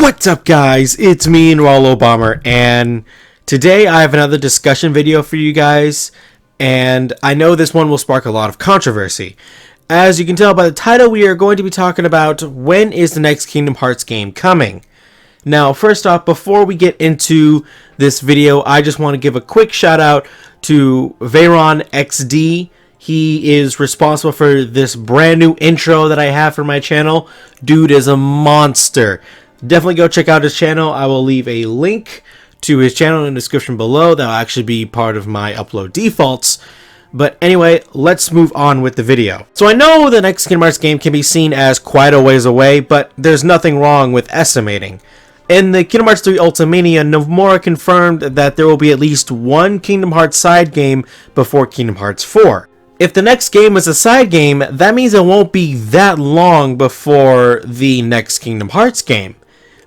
What's up, guys? It's me, Noir Lilbomber, and today I have another discussion video for you guys, and I know this one will spark a lot of controversy. As you can tell by the title, we are going to be talking about when is the next Kingdom Hearts game coming. Now, first off, before we get into this video, I just want to give a quick shout out to Veyron XD. He is responsible for this brand new intro that I have for my channel. Dude is a monster. Definitely go check out his channel. I will leave a link to his channel in the description below. That will actually be part of my upload defaults. But anyway, let's move on with the video. So I know the next Kingdom Hearts game can be seen as quite a ways away, but there's nothing wrong with estimating. In the Kingdom Hearts 3 Ultimania, Nomura confirmed that there will be at least one Kingdom Hearts side game before Kingdom Hearts 4. If the next game is a side game, that means it won't be that long before the next Kingdom Hearts game.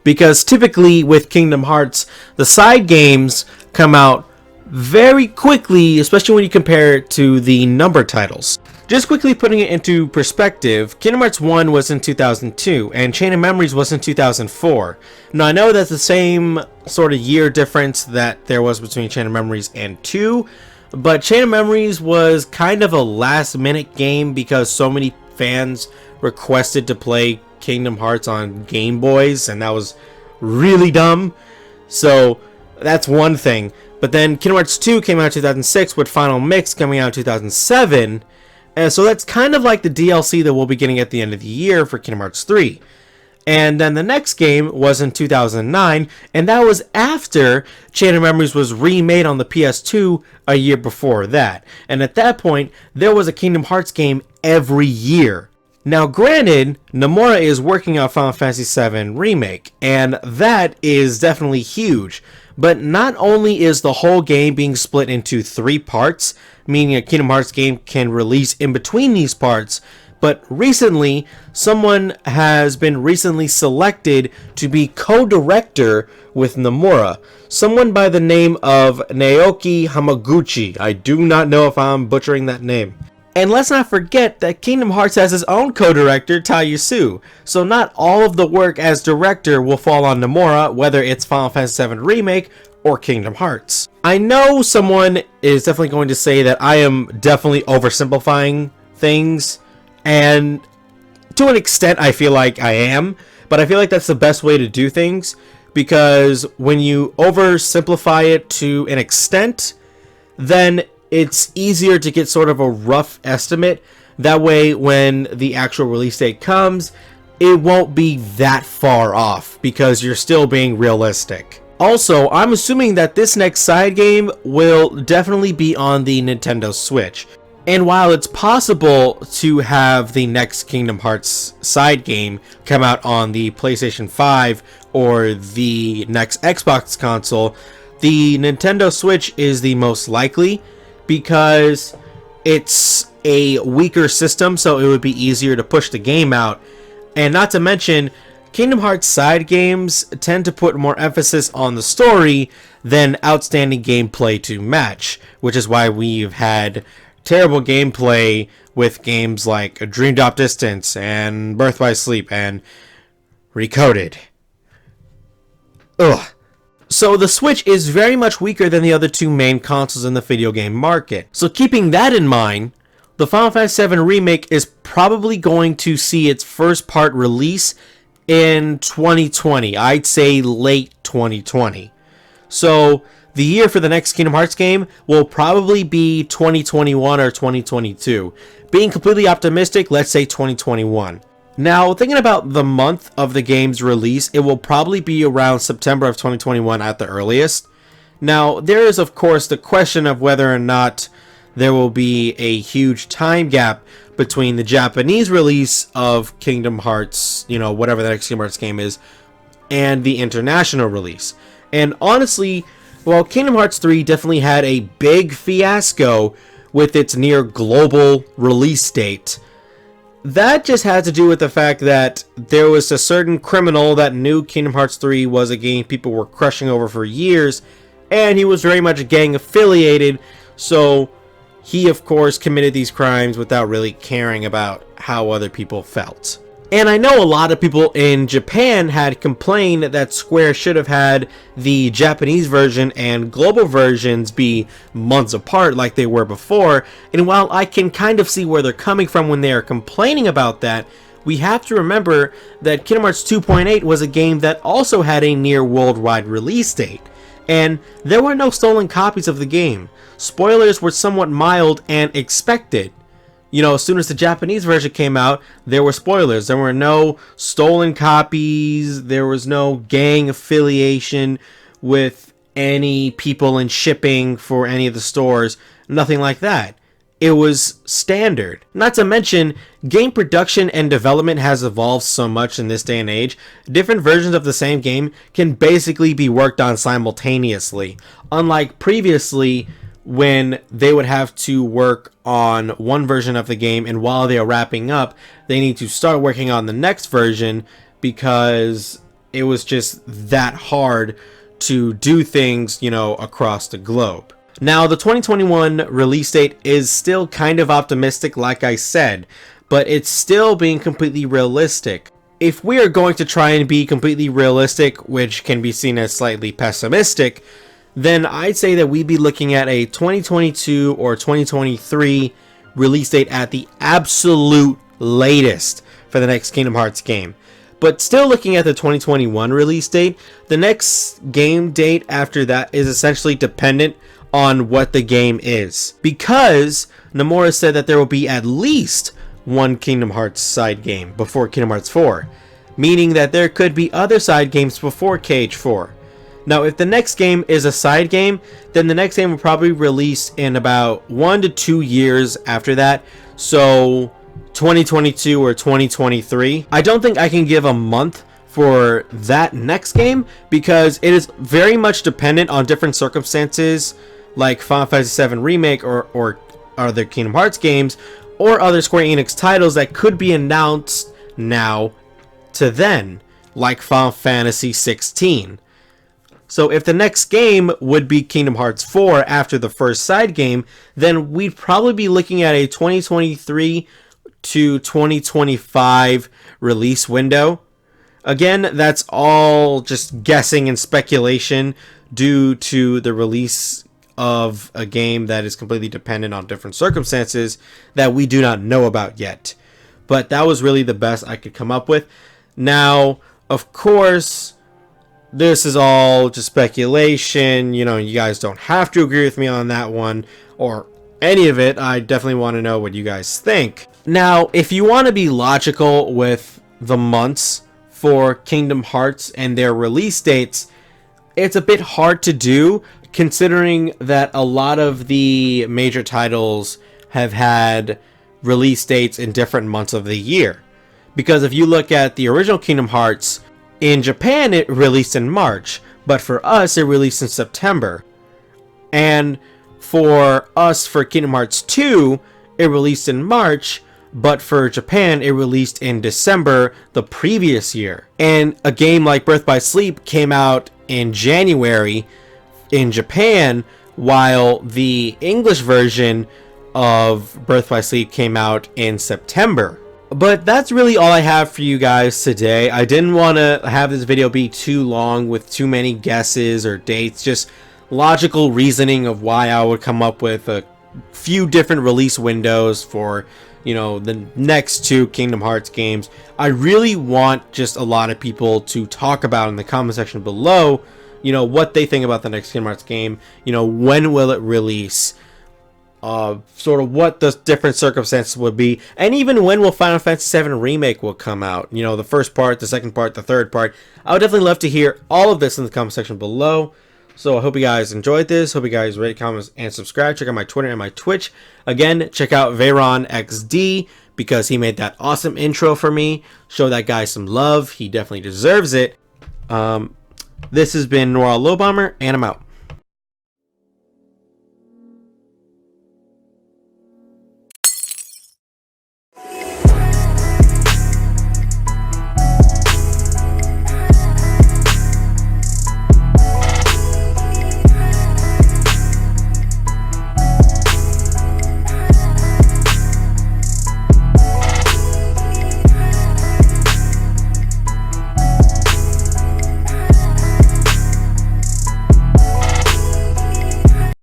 Because typically with Kingdom Hearts, the side games come out very quickly, especially when you compare it to the number titles. Just quickly putting it into perspective, Kingdom Hearts 1 was in 2002, and Chain of Memories was in 2004. Now I know that's the same sort of year difference that there was between Chain of Memories and 2, but Chain of Memories was kind of a last minute game because so many fans requested to play Kingdom Hearts on Game Boys, and that was really dumb. So that's one thing. But then Kingdom Hearts 2 came out in 2006 with Final Mix coming out in 2007. And so that's kind of like the DLC that we'll be getting at the end of the year for Kingdom Hearts 3. And then the next game was in 2009, and that was after Chain of Memories was remade on the PS2 a year before that. And at that point, there was a Kingdom Hearts game every year. Now granted, Nomura is working on Final Fantasy VII Remake, and that is definitely huge. But not only is the whole game being split into 3 parts, meaning a Kingdom Hearts game can release in between these parts, but recently, someone has been recently selected to be co-director with Nomura. Someone by the name of Naoki Hamaguchi. I do not know if I'm butchering that name. And let's not forget that Kingdom Hearts has its own co-director, Taiyu. So not all of the work as director will fall on Nomura, whether it's Final Fantasy VII Remake or Kingdom Hearts. I know someone is definitely going to say that I am definitely oversimplifying things, and to an extent I feel like I am, but I feel like that's the best way to do things, because when you oversimplify it to an extent, then it's easier to get sort of a rough estimate. That way, when the actual release date comes, it won't be that far off because you're still being realistic. Also, I'm assuming that this next side game will definitely be on the Nintendo Switch. And while it's possible to have the next Kingdom Hearts side game come out on the PlayStation 5 or the next Xbox console, the Nintendo Switch is the most likely, because it's a weaker system, so it would be easier to push the game out. And not to mention, Kingdom Hearts side games tend to put more emphasis on the story than outstanding gameplay to match, which is why we've had terrible gameplay with games like Dream Drop Distance and Birth by Sleep and Recoded. Ugh. So the Switch is very much weaker than the other 2 main consoles in the video game market. So keeping that in mind, the Final Fantasy VII Remake is probably going to see its first part release in 2020. I'd say late 2020. So the year for the next Kingdom Hearts game will probably be 2021 or 2022. Being completely optimistic, let's say 2021. Now, thinking about the month of the game's release, it will probably be around September of 2021 at the earliest. Now, there is, of course, the question of whether or not there will be a huge time gap between the Japanese release of Kingdom Hearts, whatever the next Kingdom Hearts game is, and the international release. And honestly, while Kingdom Hearts 3 definitely had a big fiasco with its near global release date, that just had to do with the fact that there was a certain criminal that knew Kingdom Hearts 3 was a game people were crushing over for years, and he was very much gang affiliated, so he of course committed these crimes without really caring about how other people felt. And I know a lot of people in Japan had complained that Square should have had the Japanese version and global versions be months apart like they were before. And while I can kind of see where they're coming from when they are complaining about that, we have to remember that Kingdom Hearts 2.8 was a game that also had a near worldwide release date. And there were no stolen copies of the game. Spoilers were somewhat mild and expected. You know, as soon as the Japanese version came out, there were spoilers. There were no stolen copies. There was no gang affiliation with any people in shipping for any of the stores. Nothing like that. It was standard. Not to mention, game production and development has evolved so much in this day and age. Different versions of the same game can basically be worked on simultaneously. Unlike previously, when they would have to work on one version of the game, and while they are wrapping up, they need to start working on the next version because it was just that hard to do things, you know, across the globe. Now, the 2021 release date is still kind of optimistic, like I said, but it's still being completely realistic. If we are going to try and be completely realistic, which can be seen as slightly pessimistic, then I'd say that we'd be looking at a 2022 or 2023 release date at the absolute latest for the next Kingdom Hearts game. But still looking at the 2021 release date, the next game date after that is essentially dependent on what the game is. Because Nomura said that there will be at least one Kingdom Hearts side game before Kingdom Hearts 4, meaning that there could be other side games before KH4. Now, if the next game is a side game, then the next game will probably release in about 1 to 2 years after that. So 2022 or 2023. I don't think I can give a month for that next game because it is very much dependent on different circumstances, like Final Fantasy VII Remake or other Kingdom Hearts games, or other Square Enix titles that could be announced now to then, like Final Fantasy 16. So if the next game would be Kingdom Hearts 4 after the first side game, then we'd probably be looking at a 2023 to 2025 release window. Again, that's all just guessing and speculation due to the release of a game that is completely dependent on different circumstances that we do not know about yet. But that was really the best I could come up with. Now, of course, this is all just speculation. You know, you guys don't have to agree with me on that one or any of it. I definitely want to know what you guys think. Now, if you want to be logical with the months for Kingdom Hearts and their release dates, it's a bit hard to do considering that a lot of the major titles have had release dates in different months of the year. Because if you look at the original Kingdom Hearts, in Japan, it released in March, but for us, it released in September. And for us, for Kingdom Hearts 2, it released in March, but for Japan, it released in December the previous year. And a game like Birth by Sleep came out in January in Japan, while the English version of Birth by Sleep came out in September. But that's really all I have for you guys today. I didn't want to have this video be too long with too many guesses or dates, just logical reasoning of why I would come up with a few different release windows for, you know, the next two Kingdom Hearts games. I really want just a lot of people to talk about in the comment section below, you know, what they think about the next Kingdom Hearts game, you know, when will it release, sort of what the different circumstances would be, and even when will Final Fantasy VII Remake will come out. You know, the first part, the second part, the third part. I would definitely love to hear all of this in the comment section below. So I hope you guys enjoyed this. Hope you guys rate, comment, and subscribe. Check out my Twitter and my Twitch. Again, check out Veyron XD because he made that awesome intro for me. Show that guy some love. He definitely deserves it. This has been Noir Lilbomber, and I'm out.